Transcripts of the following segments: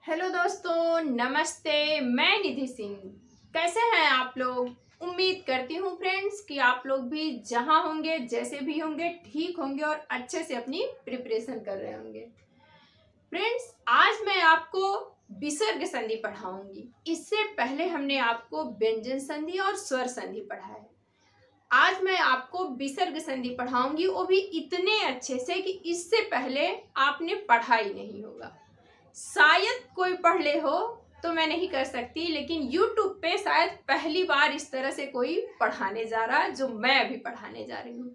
Hello दोस्तों, नमस्ते। मैं निधि सिंह। कैसे हैं आप लोग? उम्मीद करती हूँ फ्रेंड्स कि आप लोग भी जहाँ होंगे, जैसे भी होंगे, ठीक होंगे और अच्छे से अपनी प्रिपरेशन कर रहे होंगे। फ्रेंड्स, आज मैं आपको विसर्ग संधि पढ़ाऊंगी। इससे पहले हमने आपको व्यंजन संधि और स्वर संधि पढ़ा है। आज मैं आपको विसर्ग संधि पढ़ाऊंगी, वो भी इतने अच्छे से कि इससे पहले आपने पढ़ा ही नहीं होगा। शायद कोई पढ़ ले हो तो मैं नहीं कर सकती, लेकिन YouTube पे शायद पहली बार इस तरह से कोई पढ़ाने जा रहा है जो मैं अभी पढ़ाने जा रही हूँ।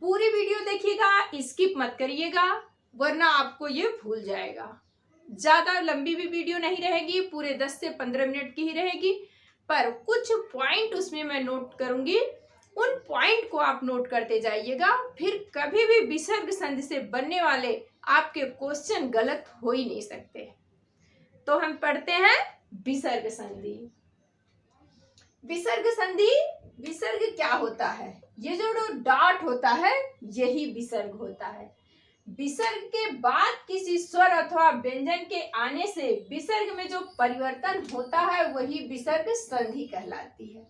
पूरी वीडियो देखिएगा, स्किप मत करिएगा, वरना आपको ये भूल जाएगा। ज़्यादा लंबी भी वीडियो नहीं रहेगी, पूरे 10 से 15 मिनट की ही रहेगी, पर कुछ पॉइंट उसमें मैं नोट करूँगी। उन पॉइंट को आप नोट करते जाइएगा, फिर कभी भी विसर्ग संधि से बनने वाले आपके क्वेश्चन गलत हो ही नहीं सकते। तो हम पढ़ते हैं विसर्ग संधि। विसर्ग संधि, विसर्ग क्या होता है? ये जो डॉट होता है यही विसर्ग होता है। विसर्ग के बाद किसी स्वर अथवा व्यंजन के आने से विसर्ग में जो परिवर्तन होता है वही विसर्ग संधि कहलाती है।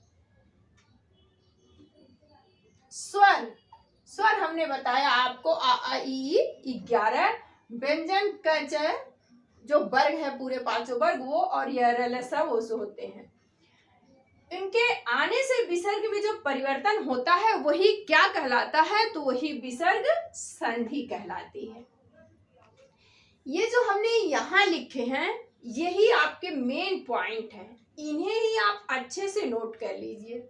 स्वर, स्वर हमने बताया आपको आ ई 11, व्यंजन का जो वर्ग है पूरे पांचों वर्ग वो, और ये सब वो होते हैं। इनके आने से विसर्ग में जो परिवर्तन होता है वही क्या कहलाता है? तो वही विसर्ग संधि कहलाती है। ये जो हमने यहाँ लिखे हैं यही आपके मेन पॉइंट है, इन्हें ही आप अच्छे से नोट कर लीजिए।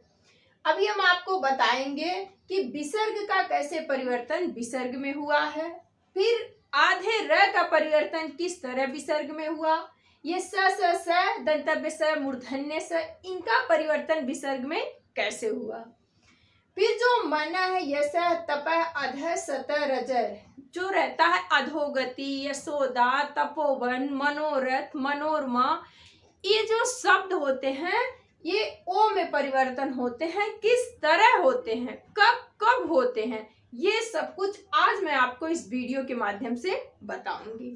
अभी हम आपको बताएंगे कि विसर्ग का कैसे परिवर्तन विसर्ग में हुआ है, फिर आधे र का परिवर्तन किस तरह विसर्ग में हुआ, ये स दंतव्य स मूर्धन्य स, इनका परिवर्तन विसर्ग में कैसे हुआ। फिर जो मन है यश तप अध सत रजर, जो रहता है अधोगति, यशोदा, तपोवन, मनोरथ, मनोरमा, ये जो शब्द होते हैं ये ओ में परिवर्तन होते हैं। किस तरह होते हैं, कब कब होते हैं, ये सब कुछ आज मैं आपको इस वीडियो के माध्यम से बताऊंगी।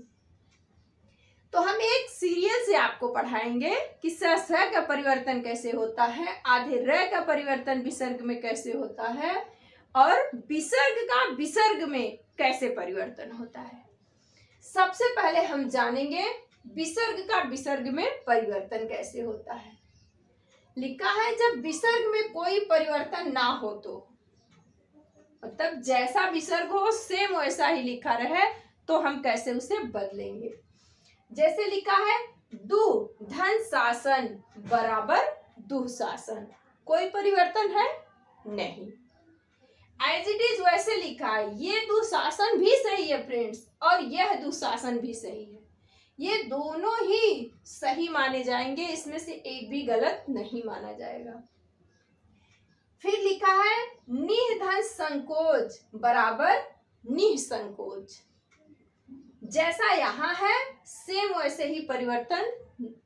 तो हम एक सीरियल से आपको पढ़ाएंगे कि स का परिवर्तन कैसे होता है, आधे र का परिवर्तन विसर्ग में कैसे होता है, और विसर्ग का विसर्ग में कैसे परिवर्तन होता है। सबसे पहले हम जानेंगे विसर्ग का विसर्ग में परिवर्तन कैसे होता है। लिखा है जब विसर्ग में कोई परिवर्तन ना हो, तो मतलब जैसा विसर्ग हो सेम वैसा ही लिखा रहे, तो हम कैसे उसे बदलेंगे। जैसे लिखा है दु धन शासन बराबर दुशासन, कोई परिवर्तन है नहीं, एज इट इज वैसे लिखा है। ये दुशासन भी सही है फ्रेंड्स, और यह दुशासन भी सही है, ये दोनों ही सही माने जाएंगे, इसमें से एक भी गलत नहीं माना जाएगा। फिर लिखा है निह धन संकोच बराबर निह संकोच, जैसा यहाँ है सेम वैसे ही परिवर्तन,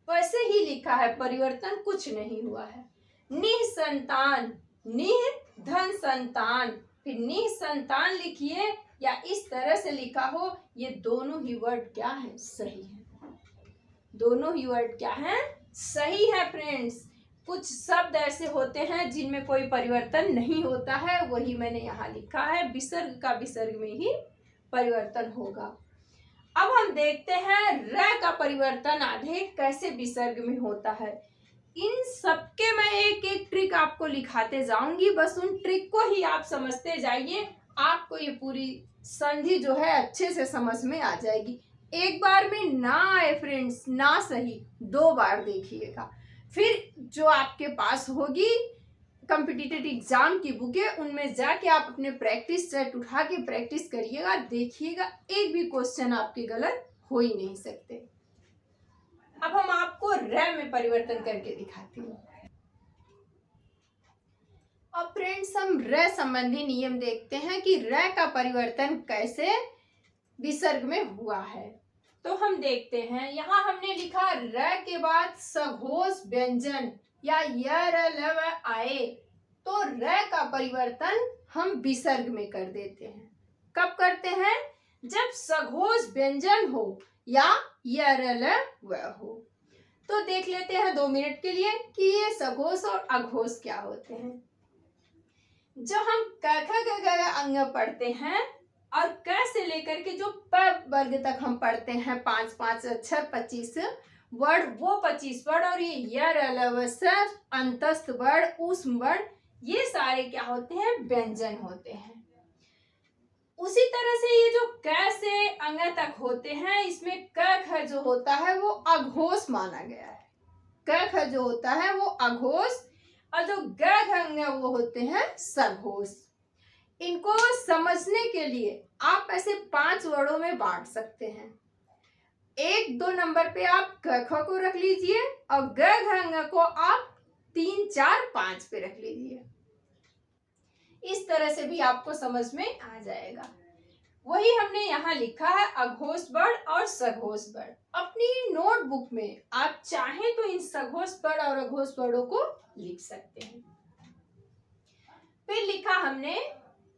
वैसे ही लिखा है, परिवर्तन कुछ नहीं हुआ है। निह संतान, निह धन संतान, फिर निह संतान लिखिए या इस तरह से लिखा हो, ये दोनों ही वर्ड क्या है? सही है। दोनों ही वर्ड क्या है? सही है फ्रेंड्स। कुछ शब्द ऐसे होते हैं जिनमें कोई परिवर्तन नहीं होता है, वही मैंने यहाँ लिखा है, विसर्ग का विसर्ग में ही परिवर्तन होगा। अब हम देखते हैं र का परिवर्तन आधे कैसे विसर्ग में होता है। इन सबके मैं एक एक ट्रिक आपको लिखाते जाऊंगी, बस उन ट्रिक को ही आप समझते जाइए, आपको ये पूरी संधि जो है अच्छे से समझ में आ जाएगी। एक बार में ना आए फ्रेंड्स, ना सही, 2 बार देखिएगा, फिर जो आपके पास होगी कॉम्पिटिटिव एग्जाम की बुकें, उनमें जाके आप अपने प्रैक्टिस सेट उठा के प्रैक्टिस करिएगा, देखिएगा एक भी क्वेश्चन आपके गलत हो ही नहीं सकते। अब हम आपको र में परिवर्तन करके दिखाती हूँ। अब फ्रेंड्स हम र संबंधी नियम देखते हैं कि र का परिवर्तन कैसे विसर्ग में हुआ है। तो हम देखते हैं, यहाँ हमने लिखा र के बाद सघोष व्यंजन या य र ल व आए, तो र का परिवर्तन हम विसर्ग में कर देते हैं। कब करते हैं? जब सघोष व्यंजन हो या यरल व हो। तो देख लेते हैं 2 मिनट के लिए कि ये सघोष और अघोष क्या होते हैं। जो हम क ख ग घ अंग पढ़ते हैं और क से लेकर के जो प वर्ग तक हम पढ़ते हैं 5 5 अक्षर 25 वर्ड, वो 25 वर्ड, और ये य र ल व स अंतस्थ वर्ड, ऊष्म वर्ड, ये सारे क्या होते हैं, व्यंजन होते हैं। उसी तरह से ये जो क से अंग तक होते हैं, इसमें क ख जो होता है वो अघोष माना गया है। क ख जो होता है वो अघोष, और जो ग घ अंग वो होते हैं सघोष। इनको समझने के लिए आप ऐसे 5 वर्डों में बांट सकते हैं। 1 2 नंबर पे आप क ख को रख लीजिए और ग घ अंग को आप 3 4 5 पे रख लीजिए। इस तरह से भी आपको समझ में आ जाएगा। वही हमने यहाँ लिखा है अघोष वर्ड और सघोष वर्ड। अपनी नोटबुक में आप चाहें तो इन सघोष वर्ड और अघोष वर्डों को लिख सकते हैं। फिर लिखा हमने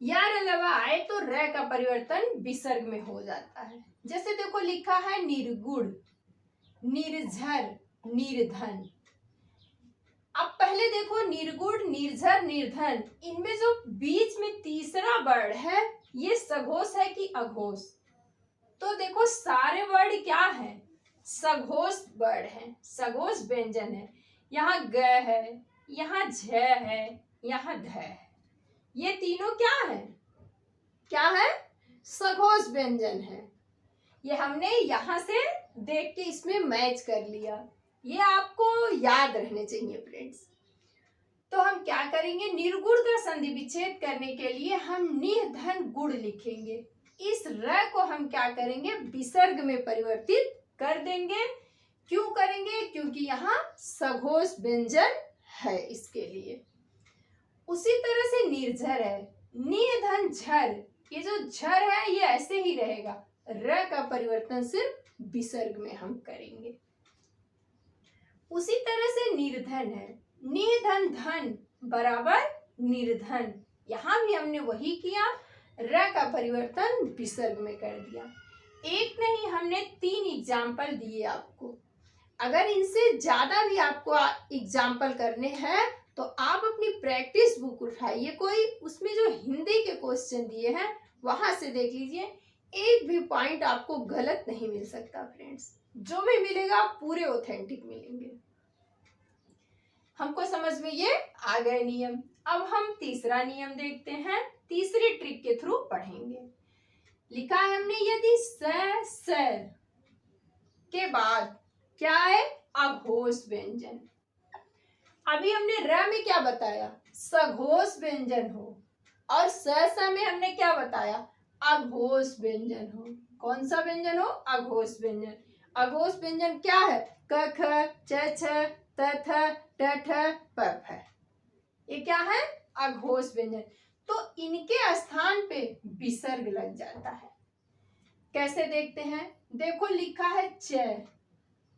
यार अलावा आए तो र का परिवर्तन विसर्ग में हो जाता है। जैसे देखो लिखा है निर्गुण, निर्झर, निर्धन। अब पहले देखो निर्गुण, निर्झर, निर्धन, इनमें जो बीच में तीसरा वर्ड है ये सघोष है कि अघोष? तो देखो सारे वर्ड क्या है, सघोष वर्ड है, सघोष व्यंजन है। यहाँ ग है, यहाँ झ है, यहाँ ध है, ये तीनों क्या है, क्या है, सघोष व्यंजन है। ये हमने यहाँ से देख के इसमें मैच कर लिया। ये आपको याद रहने चाहिए फ्रेंड्स। तो हम क्या करेंगे, निर्गुण का संधि विच्छेद करने के लिए हम निर्धन गुण लिखेंगे। इस र को हम क्या करेंगे, विसर्ग में परिवर्तित कर देंगे। क्यों करेंगे, क्योंकि यहाँ सघोष व्यंजन है इसके लिए। उसी तरह से निर्झर है, निर्धन झर, ये जो झर है ये ऐसे ही रहेगा, र का परिवर्तन सिर्फ विसर्ग में हम करेंगे। उसी तरह से निर्धन है, निर्धन धन बराबर निर्धन, यहां भी हमने वही किया, र का परिवर्तन विसर्ग में कर दिया। एक नहीं, हमने 3 एग्जाम्पल दिए आपको। अगर इनसे ज्यादा भी आपको एग्जाम्पल करने हैं तो आप अपनी प्रैक्टिस बुक उठाइए कोई, उसमें जो हिंदी के क्वेश्चन दिए हैं वहां से देख लीजिए। एक भी पॉइंट आपको गलत नहीं मिल सकता फ्रेंड्स, जो भी मिलेगा पूरे ऑथेंटिक मिलेंगे। हमको समझ में ये आ गए नियम। अब हम तीसरा नियम देखते हैं, तीसरी ट्रिक के थ्रू पढ़ेंगे। लिखा है हमने यदि स के बाद क्या है, अघोष व्यंजन। अभी हमने र में क्या बताया, सघोष व्यंजन हो, और स में हमने क्या बताया, अघोष व्यंजन हो। कौन सा व्यंजन हो, अघोष व्यंजन। अघोष व्यंजन क्या है, क ख च छ त थ ट ठ प फ, ये क्या है, अघोष व्यंजन। तो इनके स्थान पे विसर्ग लग जाता है। कैसे देखते हैं, देखो लिखा है च,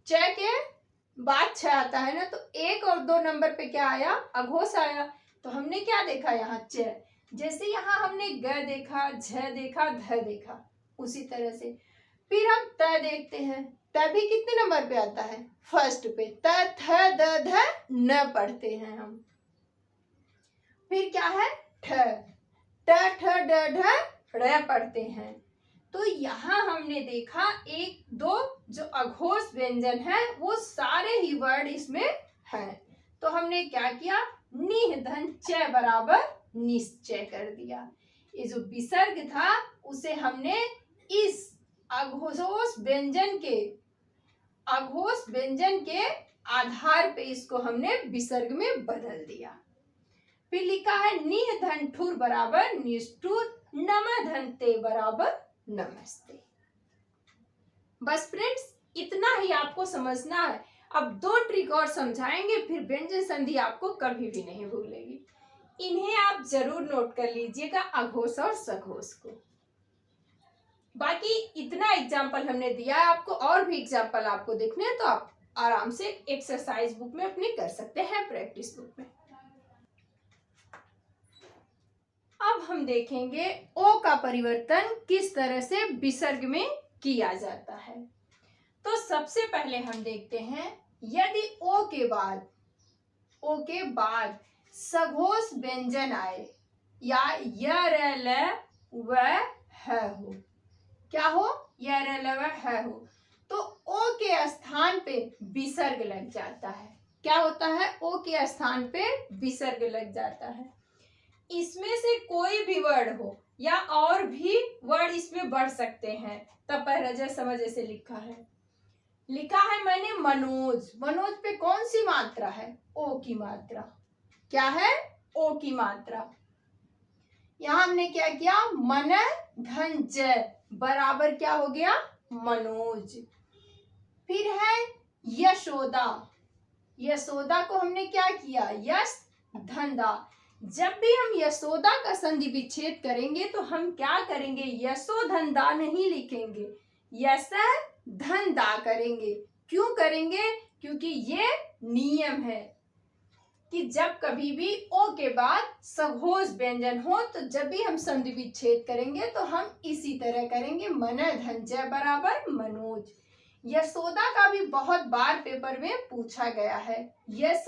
च के बाद छ आता है ना, तो 1 और 2 नंबर पे क्या आया, अघोष आया। तो हमने क्या देखा यहाँ च, जैसे यहाँ हमने ग देखा, झ देखा, ध देखा, उसी तरह से फिर हम त देखते हैं। त भी कितने नंबर पे आता है, फर्स्ट पे। त थ द ध न पढ़ते हैं हम। फिर क्या है, ठ, ट ठ ड ढ ड़ पढ़ते हैं। तो यहाँ हमने देखा 1 2 जो अघोष व्यंजन है वो सारे ही वर्ड इसमें हैं। तो हमने क्या किया, निधन च बराबर निश्चय कर दिया। ये जो विसर्ग था उसे हमने इस अघोष व्यंजन के आधार पे इसको हमने विसर्ग में बदल दिया। फिर लिखा है निह धन ठुर बराबर निष्ठुर, नम धन ते बराबर नमस्ते। बस फ्रेंड्स इतना ही आपको समझना है। अब 2 ट्रिक और समझाएंगे, फिर व्यंजन संधि आपको कभी भी नहीं भूलेगी। इन्हें आप जरूर नोट कर लीजिएगा, अघोष और सघोष को। बाकी इतना एग्जाम्पल हमने दिया है आपको, और भी एग्जाम्पल आपको देखने हैं तो आप आराम से एक्सरसाइज बुक में अपने कर सकते हैं, प्रैक्टिस बुक में। अब हम देखेंगे ओ का परिवर्तन किस तरह से विसर्ग में किया जाता है। तो सबसे पहले हम देखते हैं, यदि ओ के बाद सघोष व्यंजन आए या य र ल व ह हो, क्या हो, य र ल व ह हो, तो ओ के स्थान पे विसर्ग लग जाता है। क्या होता है, ओ के स्थान पे विसर्ग लग जाता है। इसमें से कोई भी वर्ड हो या और भी वर्ड इसमें बढ़ सकते हैं। तप रज समझ ऐसे लिखा है मैंने मनोज। मनोज पे कौन सी मात्रा है, ओ की मात्रा। क्या है, ओ की मात्रा। यहां हमने क्या किया, मन धन ज बराबर क्या हो गया, मनोज। फिर है यशोदा। यशोदा को हमने क्या किया, यश धंधा। जब भी हम यशोदा का संधि विच्छेद करेंगे तो हम क्या करेंगे, यशोधंदा नहीं लिखेंगे, यश धंधा करेंगे। क्यों करेंगे, क्योंकि ये नियम है कि जब कभी भी ओ के बाद सघोष व्यंजन हो तो जब भी हम संधि विच्छेद करेंगे तो हम इसी तरह करेंगे, मन धन ज बराबर मनोज। यशोदा का भी बहुत बार पेपर में पूछा गया है, यश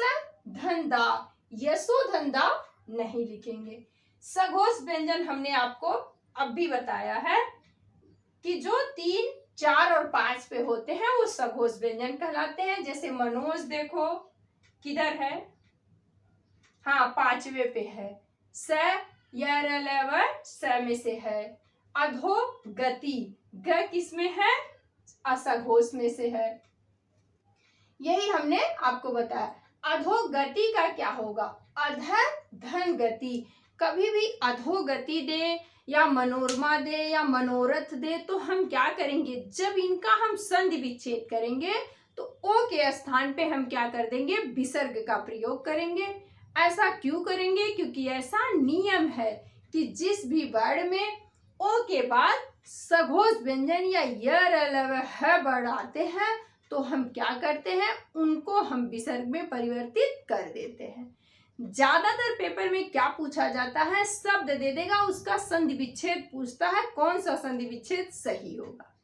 धंधा, यशोधंदा नहीं लिखेंगे। सघोष व्यंजन हमने आपको अब भी बताया है कि जो 3, 4 और 5 पे होते हैं वो सघोष व्यंजन कहलाते हैं। जैसे मनोज देखो किधर है, हाँ 5वें पे है, स य र ल व स में से है। अधो गति, ग किस में है, असघोष में से है। यही हमने आपको बताया। अधोगति का क्या होगा, अध धन गति। कभी भी अधोगति दे या मनोरमा दे या मनोरथ दे तो हम क्या करेंगे, जब इनका हम संधि विच्छेद करेंगे तो ओ के स्थान पे हम क्या कर देंगे, विसर्ग का प्रयोग करेंगे। ऐसा क्यों करेंगे, क्योंकि ऐसा नियम है कि जिस भी वर्ड में ओ के बाद सघोष व्यंजन या य र ल व ह वर्ड आते हैं तो हम क्या करते हैं, उनको हम विसर्ग में परिवर्तित कर देते हैं। ज्यादातर पेपर में क्या पूछा जाता है, शब्द दे देगा, उसका संधि विच्छेद पूछता है, कौन सा संधि विच्छेद सही होगा।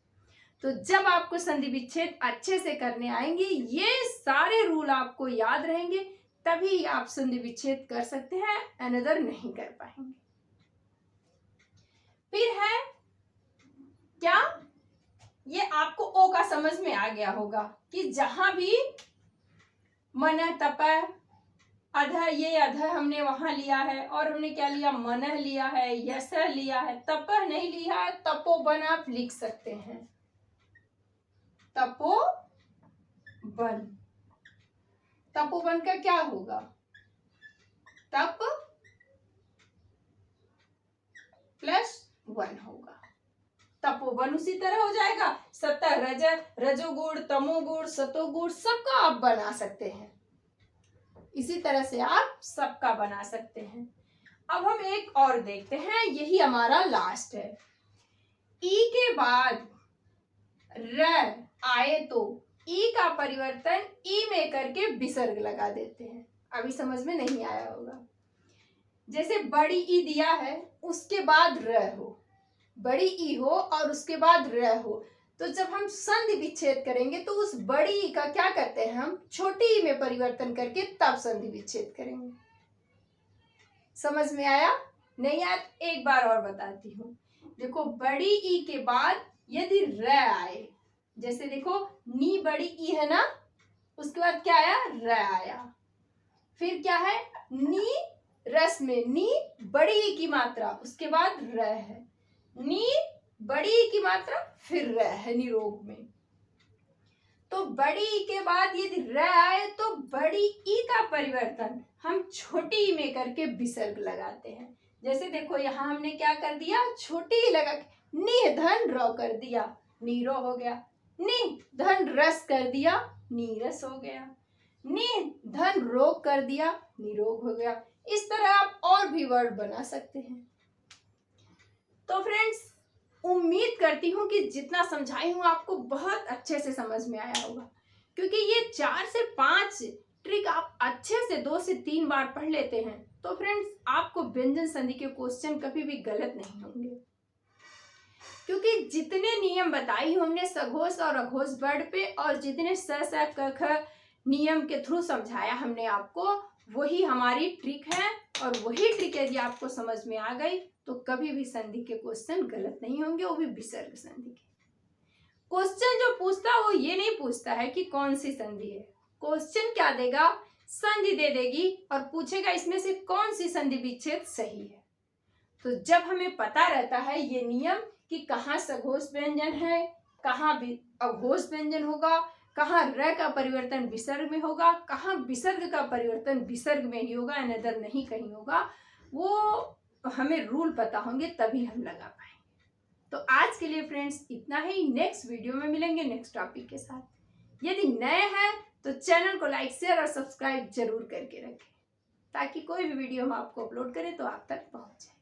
तो जब आपको संधि विच्छेद अच्छे से करने आएंगे, ये सारे रूल आपको याद रहेंगे, तभी आप संधि विच्छेद कर सकते हैं, अनदर नहीं कर पाएंगे। फिर है क्या, ये आपको ओ का समझ में आ गया होगा कि जहां भी मन तप अध, ये अध हमने वहां लिया है और हमने क्या लिया, मन लिया है, यश लिया है, तप नहीं लिया है, तपोवन आप लिख सकते हैं, तपोवन। तपोवन का क्या होगा, तप +1 होगा, तपोवन उसी तरह हो जाएगा। सत रज, रजोगुण, तमोगुण, सतोगुण सबका आप बना सकते हैं, इसी तरह से आप सबका बना सकते हैं। अब हम एक और देखते हैं, यही हमारा लास्ट है। ई के बाद र आए तो ई का परिवर्तन ई में करके विसर्ग लगा देते हैं। अभी समझ में नहीं आया होगा। जैसे बड़ी ई दिया है, उसके बाद र हो, बड़ी ई हो और उसके बाद र हो, तो जब हम संधि विच्छेद करेंगे तो उस बड़ी ई का क्या करते हैं, हम छोटी ई में परिवर्तन करके तब संधि विच्छेद करेंगे। समझ में आया, नहीं आया? एक बार और बताती हूँ। देखो बड़ी ई के बाद यदि र आए, जैसे देखो नी बड़ी ई है ना, उसके बाद क्या आया, र आया। फिर क्या है, नी रस में नी बड़ी ई की मात्रा, उसके बाद र है, नी बड़ी ई की मात्रा, फिर र है निरोग में। तो बड़ी ई के बाद यदि र आए तो बड़ी ई का परिवर्तन हम छोटी ई में करके विसर्ग लगाते हैं। जैसे देखो यहाँ हमने क्या कर दिया, छोटी ई लगा के नि धन रो कर दिया, नीरो हो गया। नि धन रस कर दिया, नीरस हो गया। नि धन रोग कर दिया, निरोग हो गया। इस तरह आप और भी वर्ड बना सकते हैं। तो फ्रेंड्स, उम्मीद करती हूँ कि जितना समझाई हूँ आपको बहुत अच्छे से समझ में आया होगा, क्योंकि ये 4 से 5 ट्रिक आप अच्छे से 2 से 3 बार पढ़ लेते हैं तो फ्रेंड्स आपको व्यंजन संधि के क्वेश्चन कभी भी गलत नहीं होंगे। क्योंकि जितने नियम बताई हमने सघोष और अघोष वर्ड पे, और जितने स क ख नियम के थ्रू समझाया हमने आपको, वही हमारी ट्रिक है। और वही ट्रिक यदि आपको समझ में आ गई तो कभी भी संधि के क्वेश्चन गलत नहीं होंगे, वो भी विसर्ग संधि के। क्वेश्चन जो पूछता है वो ये नहीं पूछता है कि कौन सी संधि है, क्वेश्चन क्या देगा, संधि दे देगी और पूछेगा इसमें से कौन सी संधि विच्छेद सही है। तो जब हमें पता रहता है ये नियम कि कहाँ सघोष व्यंजन है, कहाँ अघोष व्यंजन होगा, कहाँ र का परिवर्तन विसर्ग में होगा, कहाँ विसर्ग का परिवर्तन विसर्ग में ही होगा, अनदर नहीं कहीं होगा, वो हमें रूल पता होंगे तभी हम लगा पाएंगे। तो आज के लिए फ्रेंड्स इतना ही, नेक्स्ट वीडियो में मिलेंगे नेक्स्ट टॉपिक के साथ। यदि नए हैं तो चैनल को लाइक शेयर और सब्सक्राइब जरूर करके रखें, ताकि कोई भी वीडियो हम आपको अपलोड करें तो आप तक पहुंचे।